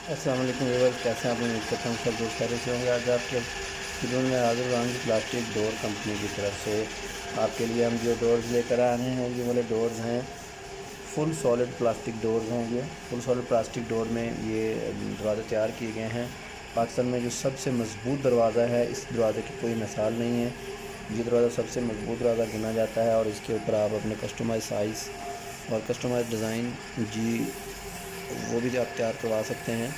अस्सलाम वालेकुम व्यूअर्स, कैसे हैं आप? उम्मीद करता हूँ सब लोग खैरियत से होंगे। आज आपके वीडियो में हाजिर हुआ हूँ प्लास्टिक डोर कंपनी की तरफ से। आपके लिए हम जो डोर्स लेकर आ रहे हैं, ये वाले डोर्स हैं, फुल सॉलिड प्लास्टिक डोर्स हैं। ये फुल सॉलिड प्लास्टिक डोर में ये दरवाज़े तैयार किए गए हैं। पाकिस्तान में जो सबसे मज़बूत दरवाज़ा है, इस दरवाज़े की कोई मिसाल नहीं है। ये दरवाज़ा सबसे मज़बूत दरवाज़ा गिना जाता है और इसके ऊपर आप अपने कस्टमाइज साइज़ और कस्टमाइज डिज़ाइन जी वो भी आप तैयार करवा सकते हैं।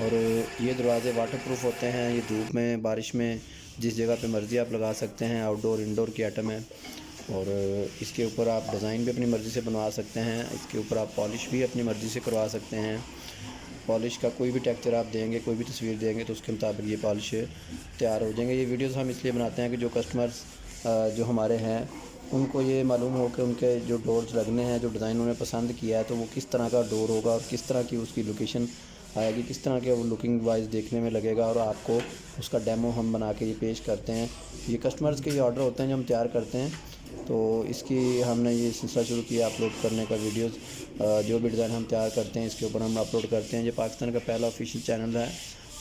और ये दरवाज़े वाटरप्रूफ होते हैं। ये धूप में, बारिश में, जिस जगह पे मर्ज़ी आप लगा सकते हैं। आउटडोर इंडोर की आइटम है। और इसके ऊपर आप डिज़ाइन भी अपनी मर्ज़ी से बनवा सकते हैं। इसके ऊपर आप पॉलिश भी अपनी मर्ज़ी से करवा सकते हैं। पॉलिश का कोई भी टेक्सचर आप देंगे, कोई भी तस्वीर देंगे तो उसके मुताबिक ये पॉलिश तैयार हो जाएंगे। ये वीडियोस हम इसलिए बनाते हैं कि जो कस्टमर्स जो हमारे हैं उनको ये मालूम हो कि उनके जो डोर्स लगने हैं, जो डिज़ाइन उन्होंने पसंद किया है, तो वो किस तरह का डोर होगा और किस तरह की उसकी लोकेशन आएगी, किस तरह के वो लुकिंग वाइज देखने में लगेगा। और आपको उसका डेमो हम बना के ये पेश करते हैं। ये कस्टमर्स के ये ऑर्डर होते हैं जो हम तैयार करते हैं। तो इसकी हमने ये सिलसिला शुरू किया अपलोड करने का। वीडियोस जो भी डिज़ाइन हम तैयार करते हैं इसके ऊपर हम अपलोड करते हैं। ये पाकिस्तान का पहला ऑफिशियल चैनल है,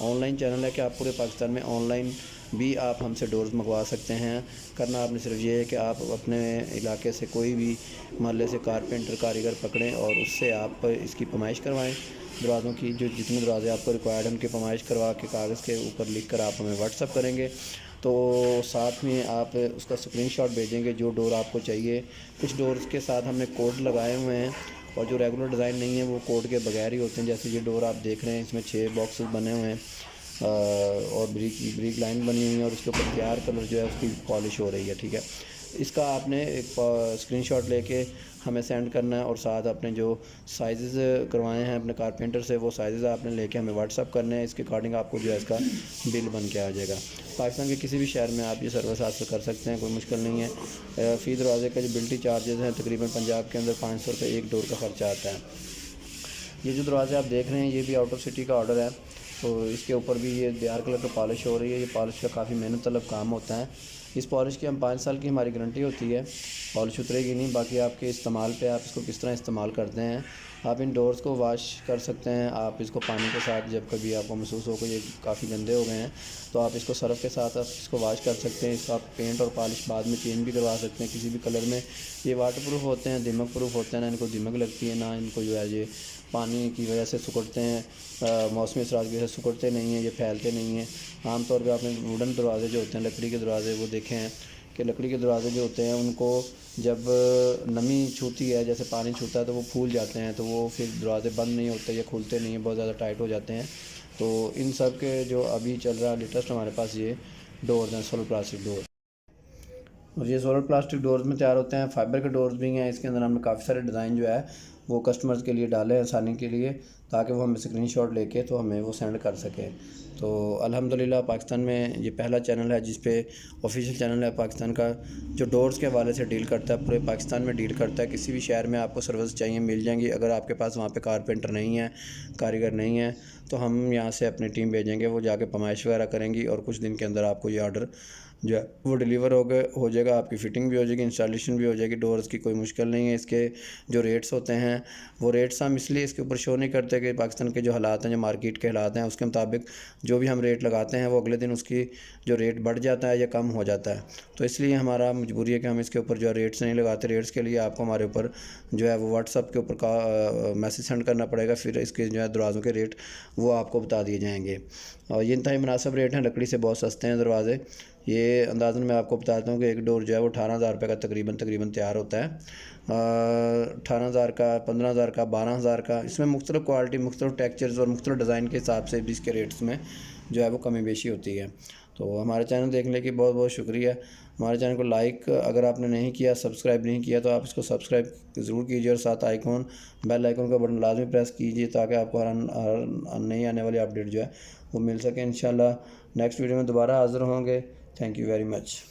ऑनलाइन चैनल है कि आप पूरे पाकिस्तान में ऑनलाइन भी आप हमसे डोर्स मंगवा सकते हैं। करना आपने सिर्फ ये है कि आप अपने इलाके से कोई भी मोहल्ले से कारपेंटर कारीगर पकड़ें और उससे आप इसकी पैमाइश करवाएं। दरवाज़ों की जो जितने दरवाजे आपको रिक्वायर्ड हैं उनकी पैमाइश करवा के कागज़ के ऊपर लिख कर आप हमें व्हाट्सअप करेंगे। तो साथ में आप उसका स्क्रीनशॉट भेजेंगे जो डोर आपको चाहिए। कुछ डोर्स के साथ हमने कोड लगाए हुए हैं और जो रेगुलर डिज़ाइन नहीं है वो कोड के बगैर ही होते हैं। जैसे ये डोर आप देख रहे हैं, इसमें 6 बॉक्सेस बने हुए हैं और ब्रिक लाइन बनी हुई है और उसके ऊपर तैयार कलर जो है उसकी पॉलिश हो रही है। ठीक है, इसका आपने एक स्क्रीनशॉट लेके हमें सेंड करना है और साथ अपने जो साइज़ करवाए हैं अपने कारपेंटर से वो साइज़ आपने लेके हमें व्हाट्सअप करने हैं। इसके अकॉर्डिंग आपको जो है इसका बिल बन के आ जाएगा। पाकिस्तान के किसी भी शहर में आप ये सर्विस हासिल कर सकते हैं, कोई मुश्किल नहीं है। फ़ी दरवाजे का जो बिल्टी चार्जेस हैं तकरीबन पंजाब के अंदर 500 रुपये एक डोर का ख़र्चा आता है। ये जो दरवाज़े आप देख रहे हैं ये भी आउट ऑफ सिटी का ऑर्डर है। तो इसके ऊपर भी ये डार्क कलर का पॉलिश हो रही है। ये पॉलिश का काफ़ी मेहनत तलब काम होता है। इस पॉलिश की हम 5 साल की हमारी गारंटी होती है, पॉलिश उतरेगी नहीं। बाकी आपके इस्तेमाल पे आप इसको किस तरह इस्तेमाल करते हैं। आप इन डोर्स को वॉश कर सकते हैं। आप इसको पानी के साथ जब कभी आपको महसूस हो कि ये काफ़ी गंदे हो गए हैं तो आप इसको सर्फ़ के साथ आप इसको वॉश कर सकते हैं। इसको आप पेंट और पॉलिश बाद में चेंज भी करवा सकते हैं किसी भी कलर में। ये वाटर प्रूफ होते हैं, दीमक प्रूफ होते हैं, ना इनको दीमक लगती है ना इनको जो है ये पानी की वजह से सिकुड़ते हैं। मौसमी असरात की वजह से सिकुड़ते नहीं हैं, ये फैलते नहीं हैं। आम तौर पे आपने वुडन दरवाज़े जो होते हैं, लकड़ी के दरवाज़े, वो देखे हैं कि लकड़ी के दरवाज़े जो होते हैं उनको जब नमी छूती है, जैसे पानी छूता है तो वो फूल जाते हैं, तो वो फिर दरवाज़े बंद नहीं होते या खुलते नहीं हैं, बहुत ज़्यादा टाइट हो जाते हैं। तो इन सब के जो अभी चल रहा है लेटेस्ट हमारे पास ये डोर्स हैं, सोलर प्लास्टिक डोर। और ये सोलर प्लास्टिक डोर्स में तैयार होते हैं। फाइबर के डोर्स भी हैं। इसके अंदर हमने काफ़ी सारे डिज़ाइन जो है वो कस्टमर्स के लिए डाले हैं आसानी के लिए, ताकि वो हमें स्क्रीनशॉट लेके तो हमें वो सेंड कर सकें। तो अल्हम्दुलिल्लाह पाकिस्तान में ये पहला चैनल है जिस पे ऑफिशियल चैनल है पाकिस्तान का, जो डोर्स के हवाले से डील करता है, पूरे पाकिस्तान में डील करता है। किसी भी शहर में आपको सर्विस चाहिए मिल जाएंगी। अगर आपके पास वहाँ पे कारपेंटर नहीं है, कारीगर नहीं है, तो हम यहाँ से अपनी टीम भेजेंगे, वो जाके पैमाइश वगैरह करेंगी और कुछ दिन के अंदर आपको ये ऑर्डर जो है वो डिलीवर हो जाएगा। आपकी फ़िटिंग भी हो जाएगी, इंस्टॉलेशन भी हो जाएगी। डोर्स की कोई मुश्किल नहीं है। इसके जो रेट्स होते हैं वो रेट्स हम इसलिए इसके ऊपर शो नहीं करते कि पाकिस्तान के जो हालात हैं, जो मार्केट के हालात हैं, उसके मुताबिक जो भी हम रेट लगाते हैं वो अगले दिन उसकी जो रेट बढ़ जाता है या कम हो जाता है। तो इसलिए हमारा मजबूरी है कि हम इसके ऊपर जो है रेट्स नहीं लगाते। रेट्स के लिए आपको हमारे ऊपर जो है वो व्हाट्सअप के ऊपर का मैसेज सेंड करना पड़ेगा, फिर इसके जो है दरवाज़ों के रेट वो आपको बता दिए जाएंगे। और ये इंतहाई मुनासिब रेट हैं, लकड़ी से बहुत सस्ते हैं दरवाज़े। ये अंदाज़न मैं आपको बताता हूँ कि एक डोर जो है वो 18,000 रुपये का तकरीबन तैयार होता है। 18,000 का, 15,000 का, 12,000 का। इसमें मुख्तलिफ़ क्वालिटी, मुख्तलिफ़ टेक्सचर्स और मुख्तलिफ़ डिज़ाइन के हिसाब से भी इसके रेट्स में जो है वो कमी बेशी होती है। तो हमारे चैनल देखने की बहुत बहुत शुक्रिया। हमारे चैनल को लाइक अगर आपने नहीं किया, सब्सक्राइब नहीं किया, तो आप इसको सब्सक्राइब ज़रूर कीजिए और साथ बेल आइकन का बटन लाजमी प्रेस कीजिए ताकि आपको हर नई आने वाली अपडेट जो है वो मिल सके। इंशाल्लाह नेक्स्ट वीडियो में दोबारा हाज़िर होंगे। Thank you very much.